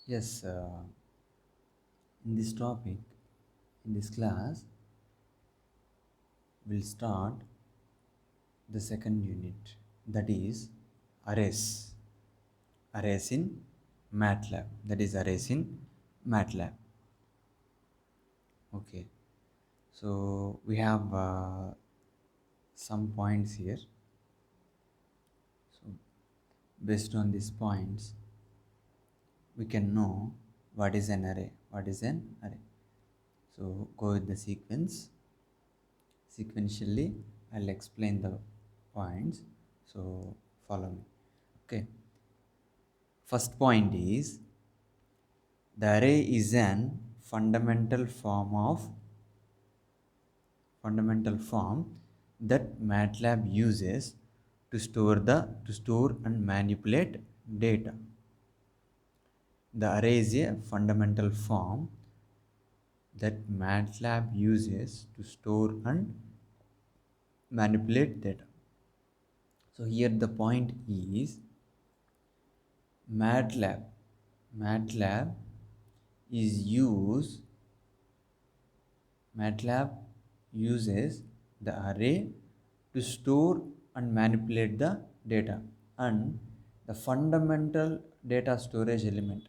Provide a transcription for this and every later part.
Yes, in this topic, in this class, we'll start the second unit, that is arrays. Arrays in MATLAB. That is arrays in MATLAB. Okay, so we have some points here. So based on these points, we can know what is an array. What is an array? So go with the sequence. Sequentially, I'll explain the points. So follow me. Okay. First point is the array is an fundamental form that MATLAB uses to store and manipulate data. The array is a fundamental form that MATLAB uses to store and manipulate data. So here the point is MATLAB. MATLAB is used. MATLAB uses the array to store and manipulate the data, and the fundamental data storage element.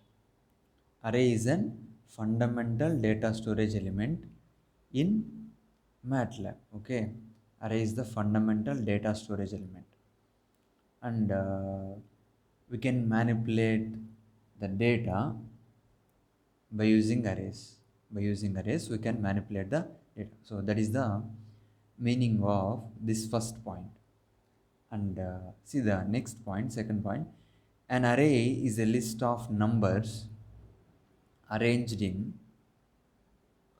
Array is an fundamental data storage element in MATLAB. Okay, array is the fundamental data storage element, and we can manipulate the data by using arrays. By using arrays we can manipulate the data. So that is the meaning of this first point. And see the next point, second point. An array is a list of numbers arranged in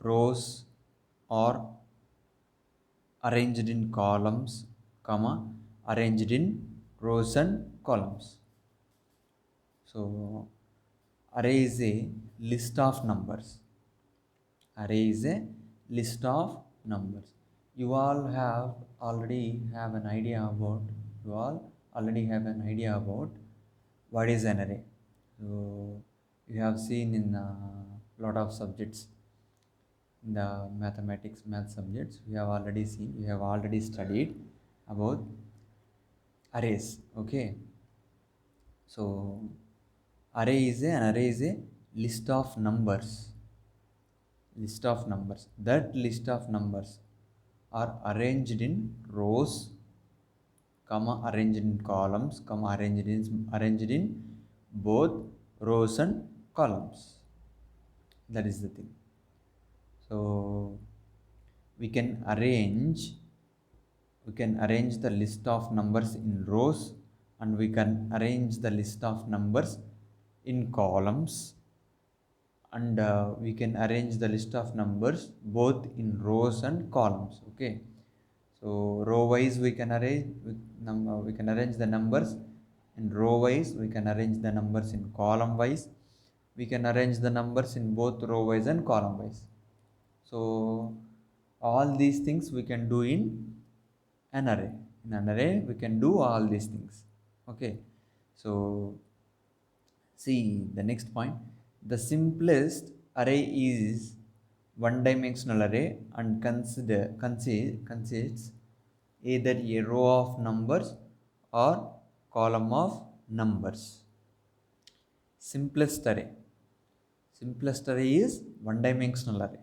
rows or arranged in columns, comma, arranged in rows and columns. So array is a list of numbers. Array is a list of numbers. You all already have an idea about what is an array. So you have seen in a lot of subjects, in the math subjects, we have already studied about arrays. Okay, so an array is a list of numbers. That list of numbers are arranged in rows, comma, arranged in columns, comma, arranged in both rows and columns. That is the thing. So we can arrange the list of numbers in rows, and we can arrange the list of numbers in columns, and we can arrange the list of numbers both in rows and columns. Okay, so row wise we can arrange the numbers in row wise, we can arrange the numbers in column wise, we can arrange the numbers in both row wise and column wise. So all these things we can do in an array. In an array we can do all these things. Okay, so see the next point. The simplest array is one dimensional array and consists either a row of numbers or column of numbers. Simplest array. Simplest array is one dimensional array.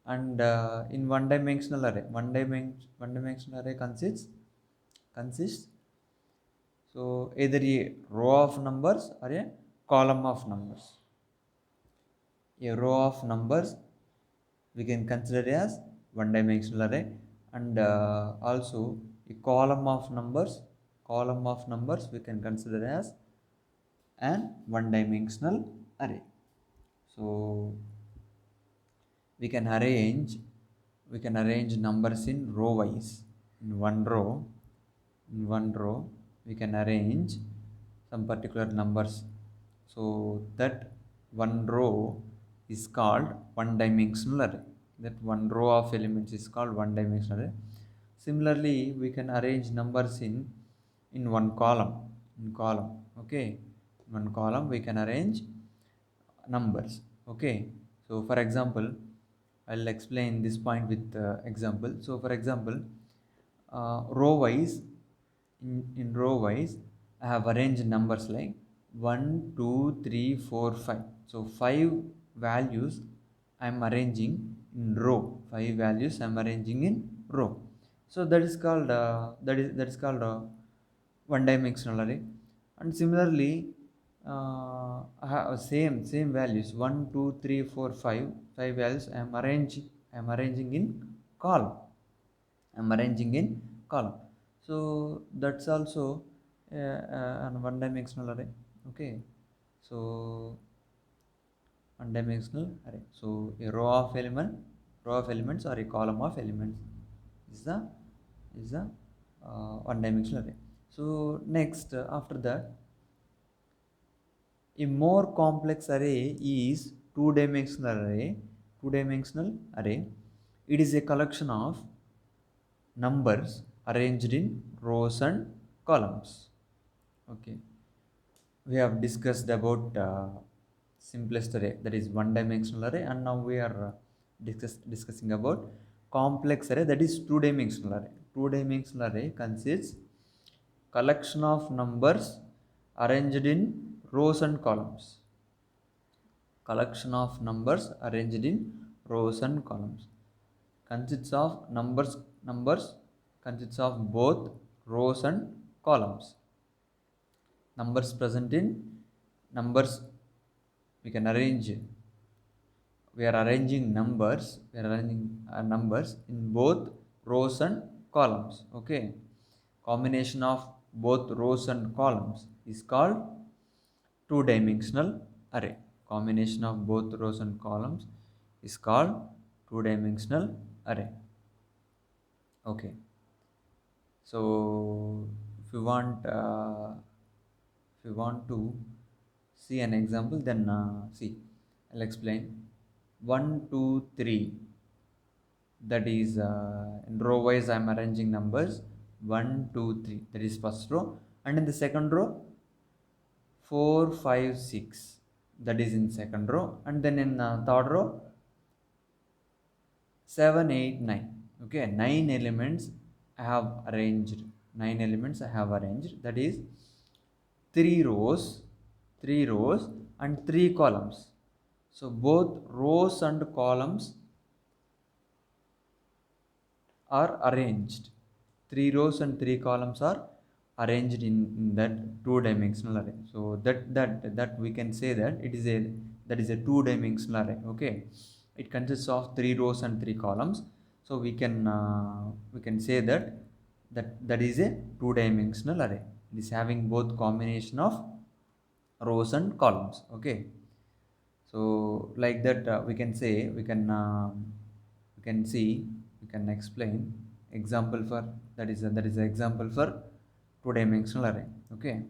And in one dimensional array consists so either a row of numbers or a column of numbers. A row of numbers we can consider as one dimensional array, and also a column of numbers we can consider as an one dimensional array. So we can arrange numbers in row wise. In one row we can arrange some particular numbers, so that one row is called one dimensional array. That one row of elements is called one dimensional array. Similarly, we can arrange numbers in one column. Okay, in one column we can arrange numbers. Okay, so for example, I'll explain this point with example. So for example, row wise, in row wise, I have arranged numbers like 1 2 3 4 5. So 5 values I'm arranging in row. 5 values I'm arranging in row. So that is called that is called one dimensional array. And similarly, I have same values 1 2 3 4 5. 5 values I am arranging in column. I'm arranging in column. So that's also an one dimensional array. Okay, so one dimensional array. So a row of elements or a column of elements is the one dimensional array. So next, after that, a more complex array is two dimensional array. Two dimensional array. It is a collection of numbers arranged in rows and columns. Okay, we have discussed about simplest array, that is one dimensional array, and now we are discussing about complex array, that is two dimensional array. Two dimensional array consists collection of numbers arranged in rows and columns. Collection of numbers arranged in rows and columns consists of numbers consists of both rows and columns. Numbers present in numbers we can arrange. We are arranging numbers in both rows and columns. Okay, combination of both rows and columns is called two dimensional array. Combination of both rows and columns is called two dimensional array. Okay, so if you want to see an example, then see, I'll explain. 1 2 3, that is in row wise I'm arranging numbers 1 2 3, that is first row, and in the second row 4 5 6, that is in second row, and then in third row 7 8 9. Okay, 9 elements I have arranged. 9 elements I have arranged, that is 3 rows and 3 columns. So both rows and columns are arranged. 3 rows and 3 columns are arranged in that two dimensional array. So that we can say that that is a two dimensional array. Okay, it consists of 3 rows and 3 columns. So we can say that is a two dimensional array. It is having both combination of rows and columns. Okay, so like that we can see, we can explain example for that is an example for two dimensional array. Okay,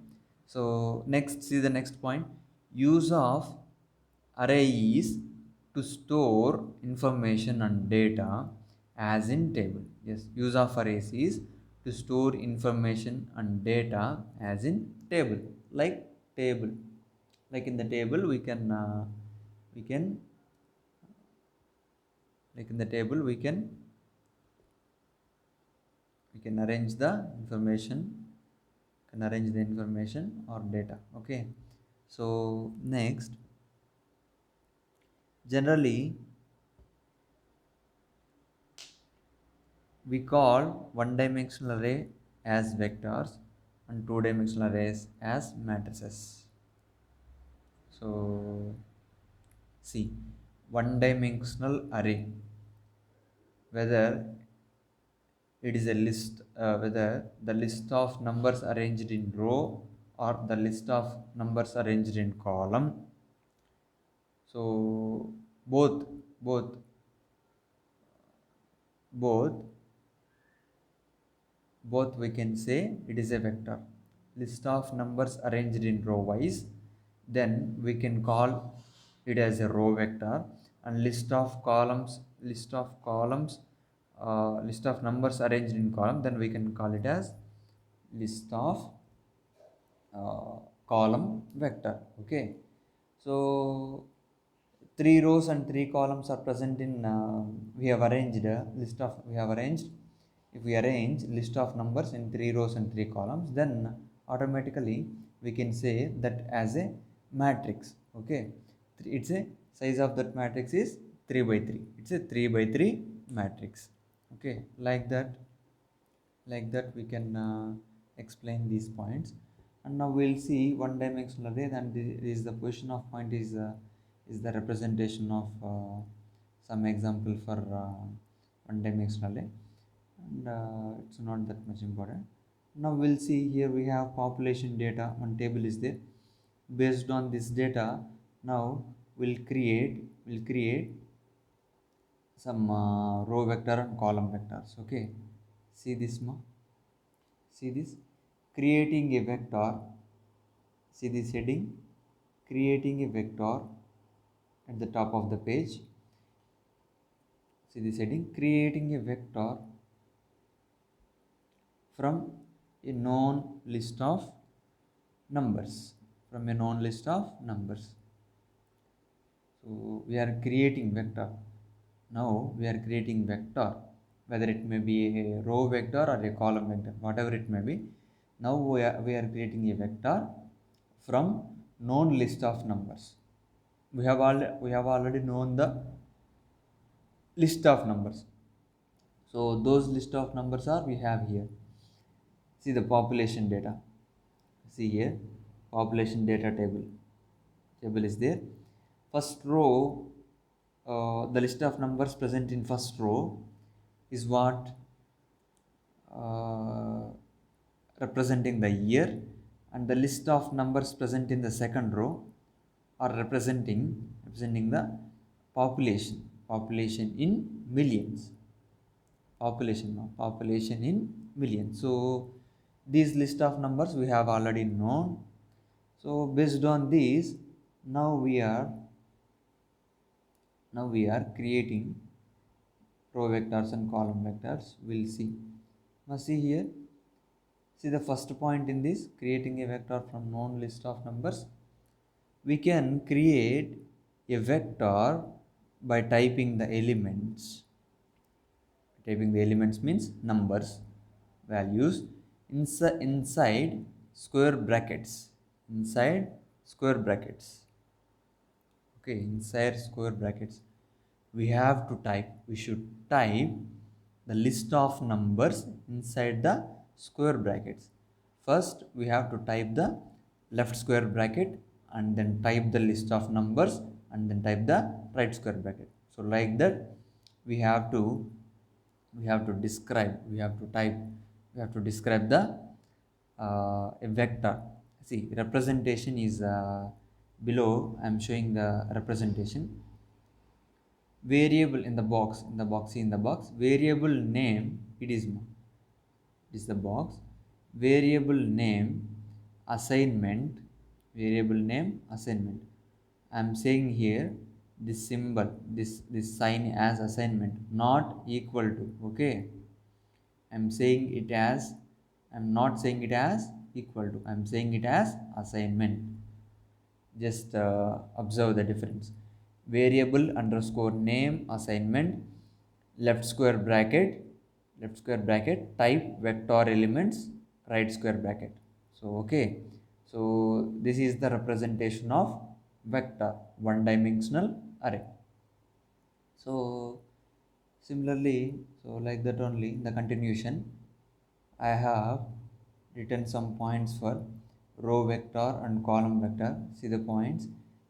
so next, see the next point. Use of array is to store information and data as in table. Yes, use of arrays is to store information and data as in table. Like table, like in the table we can like in the table we can arrange the information, or data. Okay, so next, generally we call one dimensional array as vectors and two dimensional arrays as matrices. So see, one dimensional array, whether it is a list, whether the list of numbers arranged in row or the list of numbers arranged in column. So both both both both we can say it is a vector. List of numbers arranged in row wise, then we can call it as a row vector. And list of numbers arranged in column, then we can call it as list of column vector. Okay, so three rows and three columns are present in we have arranged a list of we have arranged if we arrange list of numbers in three rows and three columns, then automatically we can say that as a matrix. Okay, it's a size of that matrix is 3 by 3. It's a 3 by 3 matrix. Okay, like that we can explain these points. And now we'll see one dimensional array, and this is the position of point is the representation of some example for one dimensional array, and it's not that much important. Now we'll see here we have population data, one table is there. Based on this data, now we'll create some row vector and column vectors. Okay, see this see this, creating a vector. See this heading, creating a vector at the top of the page. See this heading, creating a vector from a known list of numbers. From a known list of numbers. So we are creating vector. Now we are creating vector, whether it may be a row vector or a column vector, whatever it may be. Now we are creating a vector from known list of numbers. We have already known the list of numbers. So those list of numbers are we have here. See the population data. See here, population data table is there. First row, the list of numbers present in first row is what, representing the year, and the list of numbers present in the second row are representing the population in millions. Population in millions. So these list of numbers we have already known. So based on these, now we are creating row vectors and column vectors. We'll see. Now see here, see the first point in this, creating a vector from known list of numbers. We can create a vector by typing the elements. Typing the elements means numbers, values inside square brackets. Inside square brackets. Okay, inside square brackets. We should type the list of numbers inside the square brackets. First, we have to type the left square bracket, and then type the list of numbers, and then type the right square bracket. So like that, we have to describe the a vector. See, representation is below. I am showing the representation. Variable in the box, variable name, it is the box. Variable name assignment. I am saying here this symbol, this sign as assignment, not equal to. Okay, I'm not saying it as equal to, I'm saying it as assignment. Just observe the difference. Variable underscore name assignment, left square bracket, type vector elements, right square bracket. So okay, so this is the representation of vector, one dimensional array. So similarly, so like that only, in the continuation, I have written some points for row vector and column vector. See the points.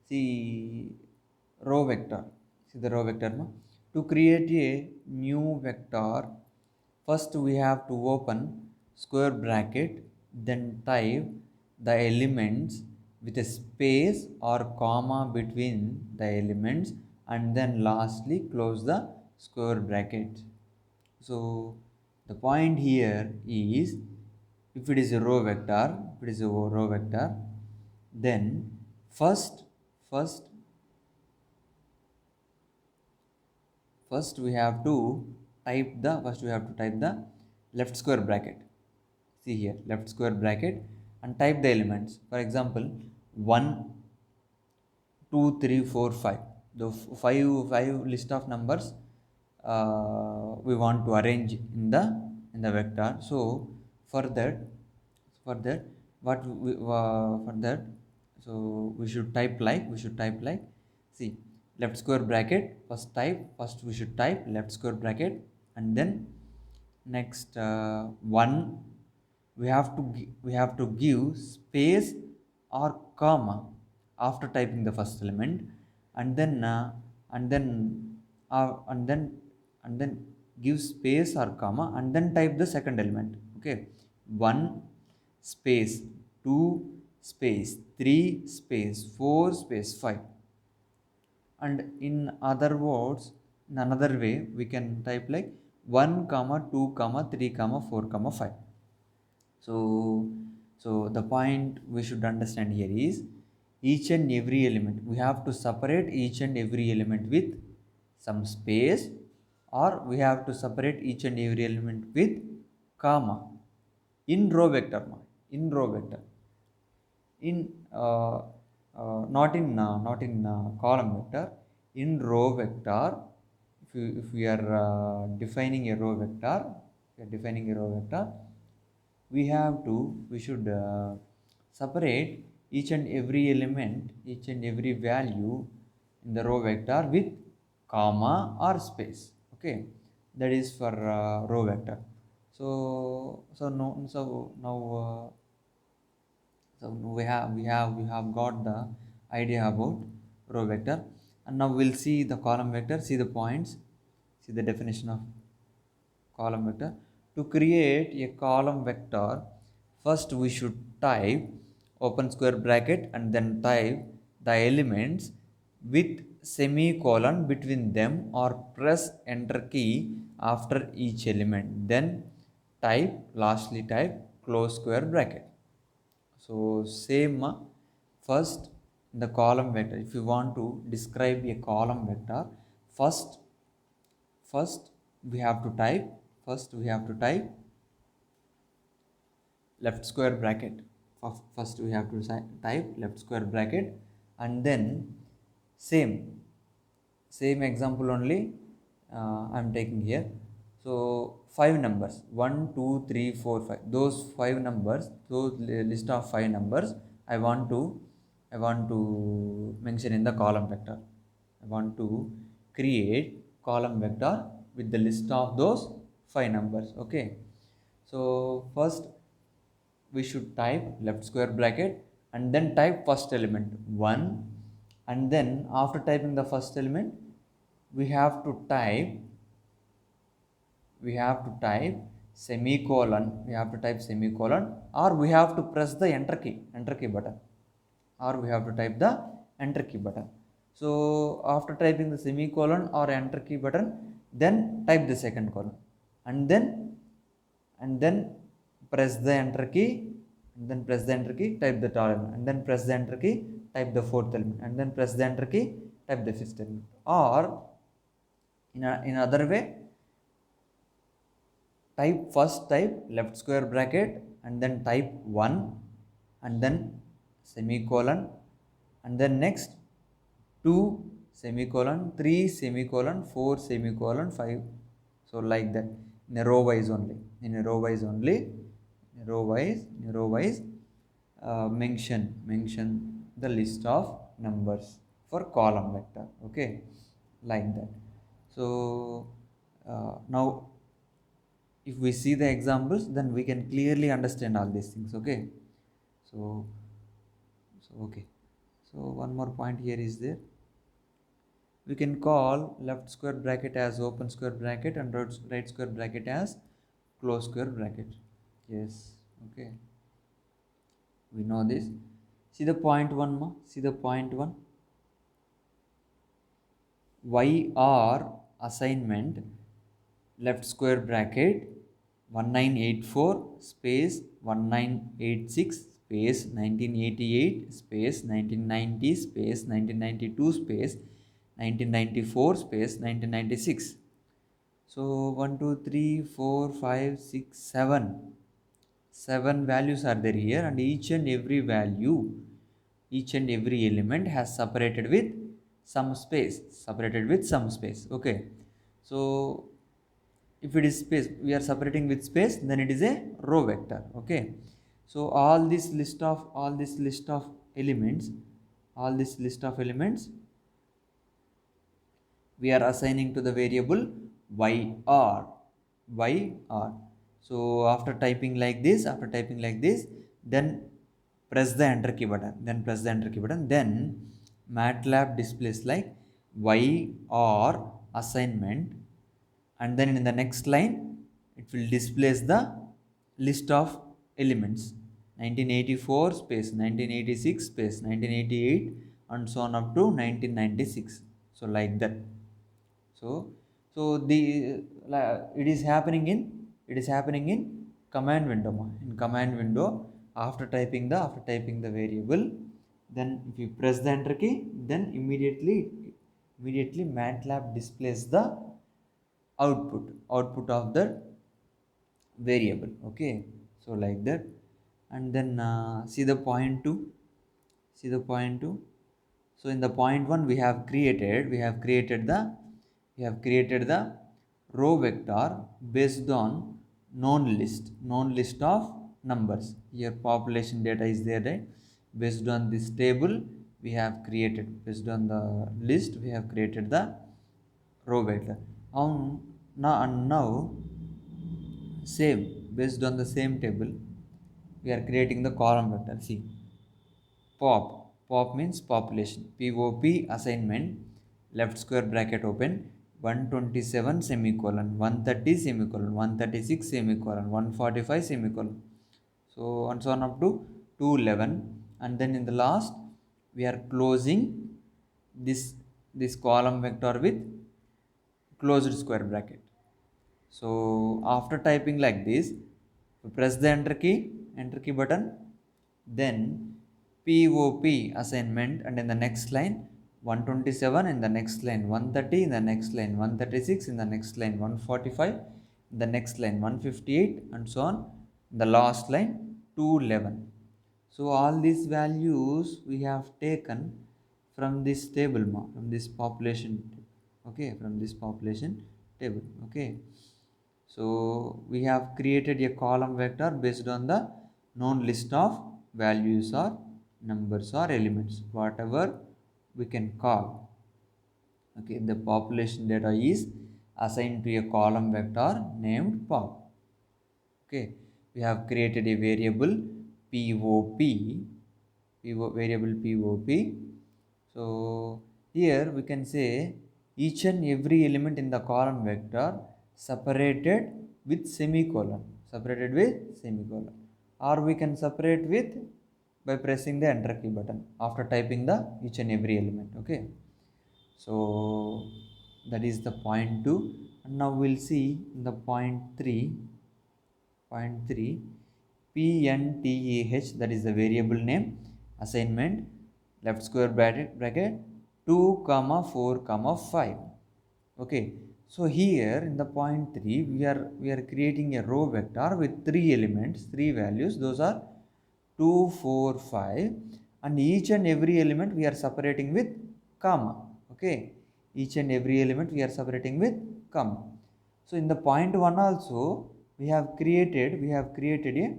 See row vector. See the row vector. No? To create a new vector, first we have to open square bracket, then type the elements with a space or comma between the elements, and then lastly close the square bracket. So the point here is, if it is a row vector, then first we have to type the left square bracket. See here, left square bracket, and type the elements. For example, 1 2 3 4 5. the five list of numbers we want to arrange in the vector. So for that for that what we, for that so we should type like, see, left square bracket, first we should type left square bracket, and then next one we have to give space or comma after typing the first element, and then and then uh, and then and then give space or comma and then type the second element. Okay, 1 space, 2 space, 3 space, 4 space, 5. And in other words, in another way, we can type like 1 comma 2 comma 3 comma 4 comma 5. So the point we should understand here is each and every element we have to separate each and every element with some space, or we have to separate each and every element with comma in row vector, in row vector, in not in column vector, in row vector. If we are defining a row vector, we should separate each and every element, each and every value in the row vector with comma or space. Okay, that is for row vector. So now we have got the idea about row vector, and now we'll see the column vector. See the points, see the definition of column vector. To create a column vector, first we should type open square bracket and then type the elements with semicolon between them, or press enter key after each element, then lastly type close square bracket. So same first in the column vector, if you want to describe a column vector, first first we have to type left square bracket. First we have to type left square bracket, and then same example only I am taking here. So 5 numbers, 1 2 3 4 5, those 5 numbers, those list of 5 numbers I want to mention in the column vector. I want to create column vector with the list of those 5 numbers. Okay, so first we should type left square bracket and then type first element 1, and then after typing the first element we have to type semicolon, or we have to press the enter key button, or we have to type the enter key button. So after typing the semicolon or enter key button, then type the second column, and then press the enter key, type the third element, and then press the enter key, type the fourth element, and then press the enter key, type the fifth element. Or in other way, type left square bracket and then type 1 and then semicolon, and then next 2 semicolon, 3 semicolon, 4 semicolon, 5. So like that, in a row wise only, mention the list of numbers for column vector. Okay, like that. So now if we see the examples, then we can clearly understand all these things. Okay, so okay, so one more point here is there. We can call left square bracket as open square bracket and right square bracket as close square bracket. Yes, okay, we know this. See the point 1 ma, see the point 1, YR assignment left square bracket 1984 space 1986 space 1988 space 1990 space 1992 space 1994 space 1996. So 1 2 3 4 5 6 7 values are there here, and each and every element has separated with some space, separated with some space. Okay, so if it is space, we are separating with space, then it is a row vector. Okay, so all this list of elements, all this list of elements we are assigning to the variable yr. So after typing like this, then press the enter key button, then MATLAB displays like yr assignment, and then in the next line it will displays the list of elements, 1984 space 1986 space 1988 and so on up to 1996. So like that. So the it is happening in command window. In command window, after typing the variable, then if you press the enter key, then immediately MATLAB displays the output of the variable. Okay, so like that. And then see the point 2, so in the point 1 we have created the row vector based on known list of numbers. Here population data is there, right? Based on this table we have created, based on the list we have created the row vector. Now same, based on the same table we are creating the column vector. See, pop means population, pop assignment, left square bracket open, 127 semicolon 130 semicolon 136 semicolon 145 semicolon, so and so on up to 211. And then in the last we are closing this column vector with closed square bracket. So after typing like this, we press the enter key button, then pop assignment, and in the next line 127, in the next line 130, in the next line 136, in the next line 145, in the next line 158, and so on, in the last line 211. So all these values we have taken from this table, from this population. Okay, from this population table. Okay, so we have created a column vector based on the known list of values or numbers or elements, whatever we can call. Okay, the population data is assigned to a column vector named pop. Okay, we have created a variable variable pop. So here we can say each and every element in the column vector separated with semicolon, or we can separate with by pressing the enter key button after typing the each and every element. Okay, so that is the point 2. And now we'll see the point 3. pntah, that is the variable name, assignment, left square bracket 2 comma 4 comma 5. Okay, so here in the point 3 we are creating a row vector with 3 elements, 3 values. Those are 2, 4, 5, and each and every element we are separating with comma. Okay, each and every element we are separating with comma. So in the point 1 also we have created a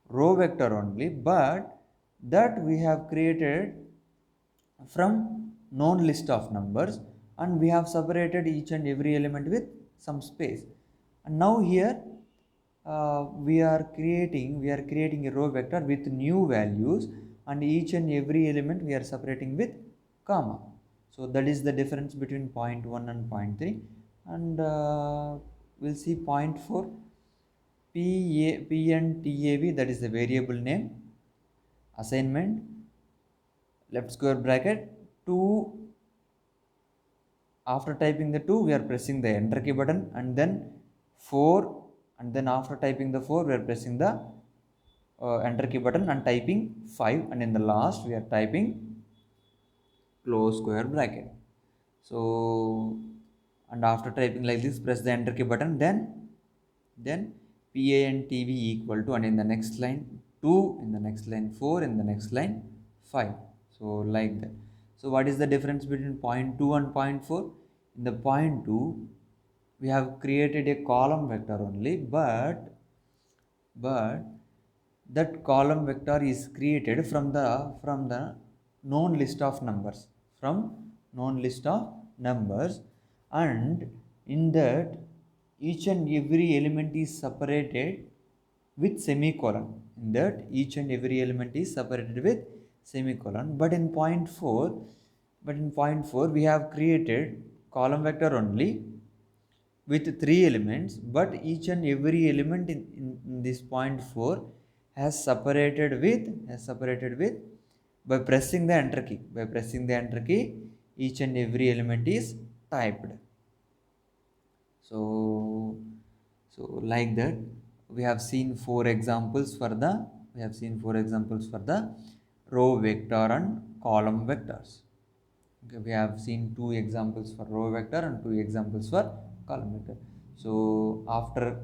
row vector only, but that we have created from known list of numbers, and we have separated each and every element with some space. And now here we are creating a row vector with new values, and each and every element we are separating with comma. So that is the difference between point 1 and point 3. And we'll see point 4, pntav, that is the variable name, assignment, left square bracket 2. After typing the 2 we are pressing the enter key button, and then 4, and then after typing the 4 we are pressing the enter key button and typing 5, and in the last we are typing close square bracket. So and after typing like this, press the enter key button, then pantv equal to, and in the next line 2, in the next line 4, in the next line 5. So like that. So what is the difference between point 2 and point 4? In the point 2, we have created a column vector only, but that column vector is created from the known list of numbers, from known list of numbers, and in that each and every element is separated with semicolon. In that each and every element is separated with semicolon. But in point 4 we have created column vector only with three elements, but each and every element in this point 4 has separated with by pressing the enter key. By pressing the enter key, each and every element is typed. So like that, we have seen four examples for the row vector and column vectors. Okay, we have seen two examples for row vector and two examples for column vector. So after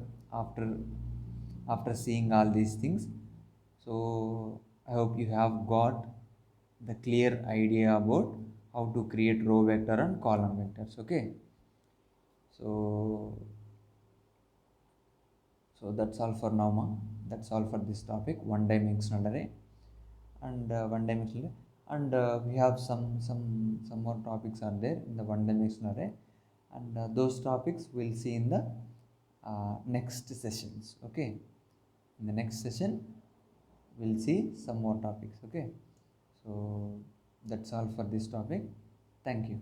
after seeing all these things, so I hope you have got the clear idea about how to create row vector and column vectors. Okay, so that's all for now, ma. That's all for this topic, one dimensional array and one dimensional array. And we have some more topics are there in the one dimensional array, and those topics we'll see in the next sessions. Okay, in the next session we'll see some more topics. Okay, so that's all for this topic. Thank you.